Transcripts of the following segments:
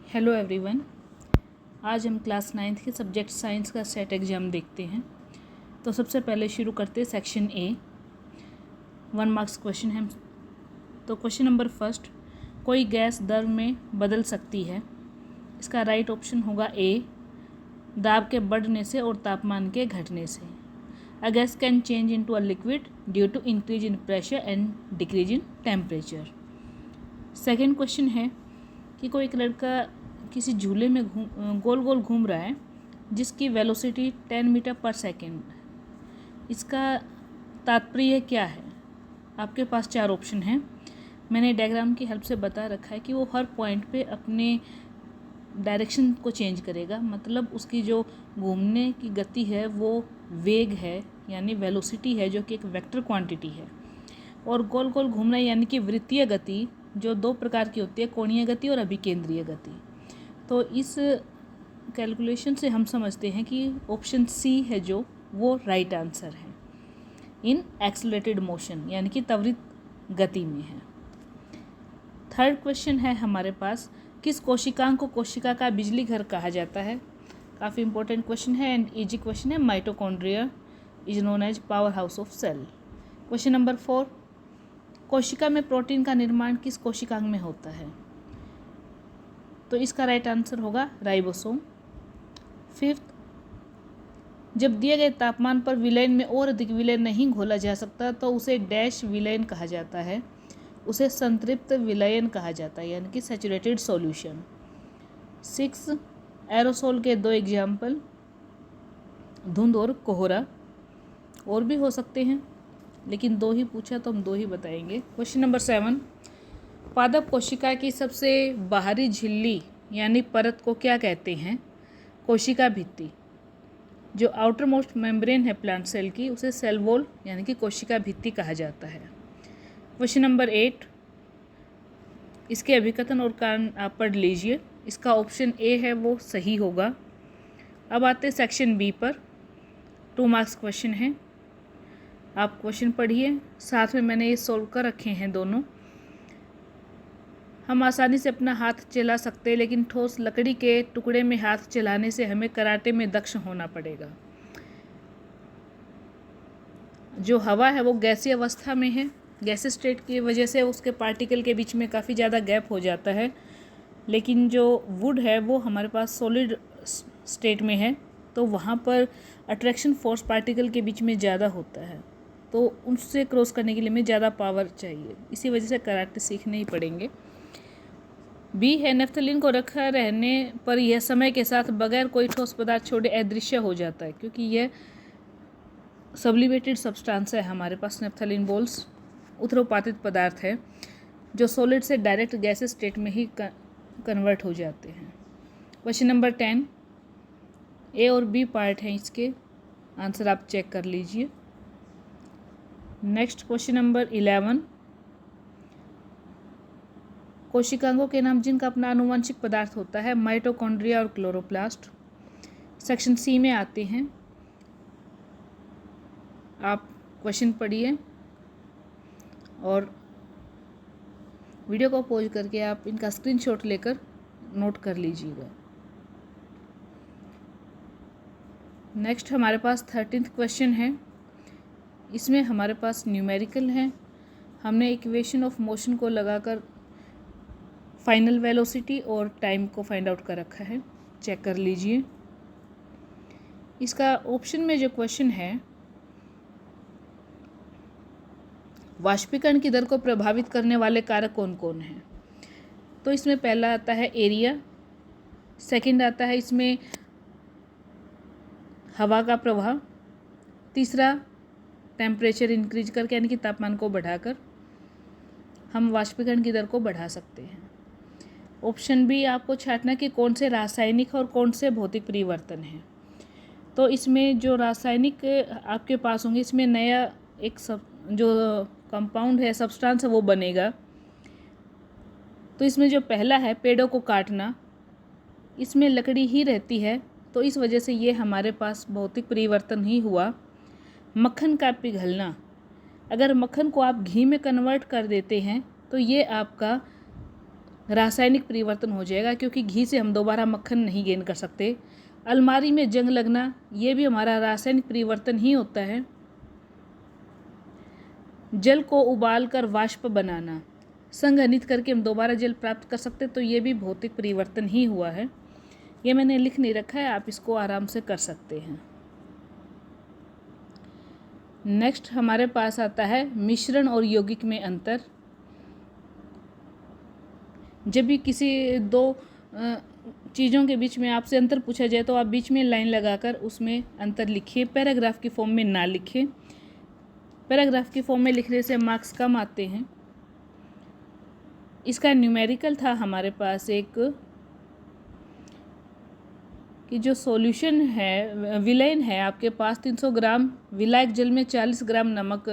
Hello everyone. आज हम class 9th के सब्जेक्ट साइंस का सेट एग्ज़ाम देखते हैं। तो सबसे पहले शुरू करते हैं सेक्शन ए। 1 मार्क्स क्वेश्चन है। तो क्वेश्चन नंबर फर्स्ट, कोई गैस दर में बदल सकती है। इसका राइट ऑप्शन होगा ए, दाब के बढ़ने से और तापमान के घटने से। A gas can change into a liquid due to increase in pressure and decrease in temperature. Second question है कि कोई एक लड़का किसी झूले में गोल गोल घूम रहा है जिसकी वेलोसिटी 10 मीटर पर सेकेंड। इसका तात्पर्य क्या है? आपके पास 4 ऑप्शन हैं। मैंने डायग्राम की हेल्प से बता रखा है कि वो हर पॉइंट पे अपने डायरेक्शन को चेंज करेगा, मतलब उसकी जो घूमने की गति है वो वेग है यानी वेलोसिटी है, जो कि एक वेक्टर क्वांटिटी है। और गोल गोल घूमना यानी कि वृत्तीय गति, जो 2 प्रकार की होती है, कोणीय गति और अभिकेंद्रीय गति। तो इस कैलकुलेशन से हम समझते हैं कि ऑप्शन सी है जो वो राइट आंसर है। इन एक्सेलरेटेड मोशन यानी कि त्वरित गति में है। थर्ड क्वेश्चन है हमारे पास, किस कोशिकांग को कोशिका का बिजली घर कहा जाता है? काफ़ी इंपॉर्टेंट क्वेश्चन है एंड इजी क्वेश्चन है। Mitochondria is known as power house of cell. Question number 4, कोशिका में प्रोटीन का निर्माण किस कोशिकांग में होता है? तो इसका राइट आंसर होगा राइबोसोम। फिफ्थ, जब दिए गए तापमान पर विलयन में और अधिक विलयन नहीं घोला जा सकता तो उसे डैश विलयन कहा जाता है। उसे संतृप्त विलयन कहा जाता है यानी कि सैचुरेटेड सॉल्यूशन। 6, एरोसोल के 2 एग्जाम्पल, धुंध और कोहरा। और भी हो सकते हैं लेकिन 2 ही पूछा तो हम 2 ही बताएंगे। क्वेश्चन नंबर 7, पादप कोशिका की सबसे बाहरी झिल्ली यानी परत को क्या कहते हैं? कोशिका भित्ति। जो आउटर मोस्ट मेम्ब्रेन है प्लांट सेल की, उसे सेल वॉल यानी कि कोशिका भित्ति कहा जाता है। क्वेश्चन नंबर 8, इसके अभिकथन और कारण आप पढ़ लीजिए। इसका ऑप्शन ए है वो सही होगा। अब आते हैं सेक्शन बी पर। 2 मार्क्स क्वेश्चन है। आप क्वेश्चन पढ़िए, साथ में मैंने ये सोल्व कर रखे हैं दोनों। हम आसानी से अपना हाथ चला सकते हैं, लेकिन ठोस लकड़ी के टुकड़े में हाथ चलाने से हमें कराटे में दक्ष होना पड़ेगा। जो हवा है वो गैसीय अवस्था में है। गैसीय स्टेट की वजह से उसके पार्टिकल के बीच में काफ़ी ज़्यादा गैप हो जाता है, लेकिन जो वुड है वो हमारे पास सॉलिड स्टेट में है, तो वहाँ पर अट्रैक्शन फोर्स पार्टिकल के बीच में ज़्यादा होता है, तो उससे क्रॉस करने के लिए हमें ज़्यादा पावर चाहिए। इसी वजह से कराटे सीखने ही पड़ेंगे। बी है, नेफ्थलीन को रखा रहने पर यह समय के साथ बगैर कोई ठोस पदार्थ छोड़े अदृश्य हो जाता है, क्योंकि यह सब्लिमेटेड सब्सटेंस है हमारे पास। नेफ्थलीन बॉल्स उत्प्रेरक पदार्थ है जो सॉलिड से डायरेक्ट गैसेस स्टेट में ही कन्वर्ट हो जाते हैं। क्वेश्चन नंबर 10, ए और बी पार्ट हैं, इसके आंसर आप चेक कर लीजिए। नेक्स्ट क्वेश्चन नंबर 11, कोशिकांगों के नाम जिनका अपना आनुवंशिक पदार्थ होता है, माइटोकॉन्ड्रिया और क्लोरोप्लास्ट। सेक्शन सी में आते हैं। आप क्वेश्चन पढ़िए और वीडियो को पॉज करके आप इनका स्क्रीनशॉट लेकर नोट कर लीजिएगा। नेक्स्ट हमारे पास 13th क्वेश्चन है। इसमें हमारे पास न्यूमेरिकल है। हमने इक्वेशन ऑफ मोशन को लगाकर फाइनल वेलोसिटी और टाइम को फाइंड आउट कर रखा है, चेक कर लीजिए। इसका ऑप्शन में जो क्वेश्चन है, वाष्पीकरण की दर को प्रभावित करने वाले कारक कौन कौन हैं? तो इसमें पहला आता है एरिया, सेकंड आता है इसमें हवा का प्रवाह, तीसरा टेम्परेचर इंक्रीज करके यानी कि तापमान को बढ़ाकर हम वाष्पीकरण की दर को बढ़ा सकते हैं। ऑप्शन बी आपको छांटना कि कौन से रासायनिक और कौन से भौतिक परिवर्तन हैं। तो इसमें जो रासायनिक आपके पास होंगे, इसमें नया एक जो कंपाउंड है, सब्सटेंस है, वो बनेगा। तो इसमें जो पहला है पेड़ों को काटना, इसमें लकड़ी ही रहती है, तो इस वजह से ये हमारे पास भौतिक परिवर्तन ही हुआ। मक्खन का पिघलना, अगर मक्खन को आप घी में कन्वर्ट कर देते हैं तो ये आपका रासायनिक परिवर्तन हो जाएगा, क्योंकि घी से हम दोबारा मक्खन नहीं गेन कर सकते। अलमारी में जंग लगना, ये भी हमारा रासायनिक परिवर्तन ही होता है। जल को उबालकर वाष्प बनाना, संघनित करके हम दोबारा जल प्राप्त कर सकते, तो ये भी भौतिक परिवर्तन ही हुआ है। ये मैंने लिख नहीं रखा है, आप इसको आराम से कर सकते हैं। नेक्स्ट हमारे पास आता है मिश्रण और यौगिक में अंतर। जब भी किसी दो चीज़ों के बीच में आपसे अंतर पूछा जाए तो आप बीच में लाइन लगाकर उसमें अंतर लिखिए, पैराग्राफ की फॉर्म में ना लिखें। पैराग्राफ की फॉर्म में लिखने से मार्क्स कम आते हैं। इसका न्यूमेरिकल था हमारे पास एक, कि जो सॉल्यूशन है विलयन है आपके पास 300 ग्राम विलायक जल में 40 ग्राम नमक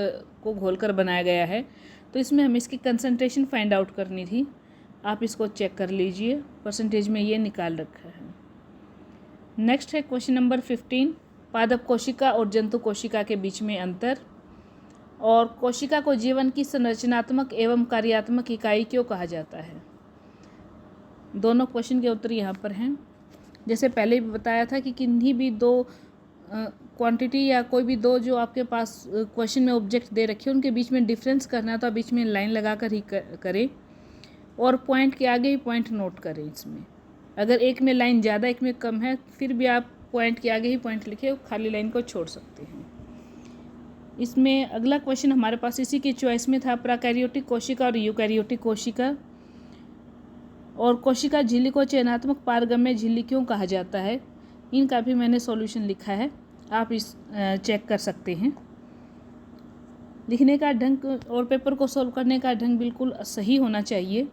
को घोलकर बनाया गया है, तो इसमें हमें इसकी कंसंट्रेशन फाइंड आउट करनी थी। आप इसको चेक कर लीजिए, परसेंटेज में ये निकाल रखा है। नेक्स्ट है क्वेश्चन नंबर 15, पादप कोशिका और जंतु कोशिका के बीच में अंतर, और कोशिका को जीवन की संरचनात्मक एवं कार्यात्मक इकाई क्यों कहा जाता है। दोनों क्वेश्चन के उत्तर यहाँ पर हैं। जैसे पहले भी बताया था कि किन्हीं भी दो क्वांटिटी या कोई भी दो जो आपके पास क्वेश्चन में ऑब्जेक्ट दे रखे हैं उनके बीच में डिफरेंस करना है तो आप बीच में लाइन लगाकर ही करें, और पॉइंट के आगे ही पॉइंट नोट करें। इसमें अगर एक में लाइन ज़्यादा एक में कम है फिर भी आप पॉइंट के आगे ही पॉइंट लिखे, खाली लाइन को छोड़ सकते हैं। इसमें अगला क्वेश्चन हमारे पास इसी की चॉइस में था, प्रोकैरियोटिक कोशिका और यूकैरियोटिक कोशिका, और कोशिका झिल्ली को चयनात्मक पारगम्य झिल्ली क्यों कहा जाता है। इनका भी मैंने सॉल्यूशन लिखा है, आप इस चेक कर सकते हैं। लिखने का ढंग और पेपर को सॉल्व करने का ढंग बिल्कुल सही होना चाहिए।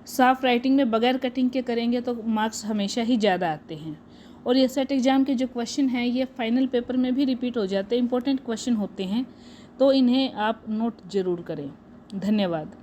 साफ राइटिंग में बगैर कटिंग के करेंगे तो मार्क्स हमेशा ही ज़्यादा आते हैं। और ये सेट एग्ज़ाम के जो क्वेश्चन हैं ये फाइनल पेपर में भी रिपीट हो जाते हैं, इंपॉर्टेंट क्वेश्चन होते हैं, तो इन्हें आप नोट ज़रूर करें। धन्यवाद।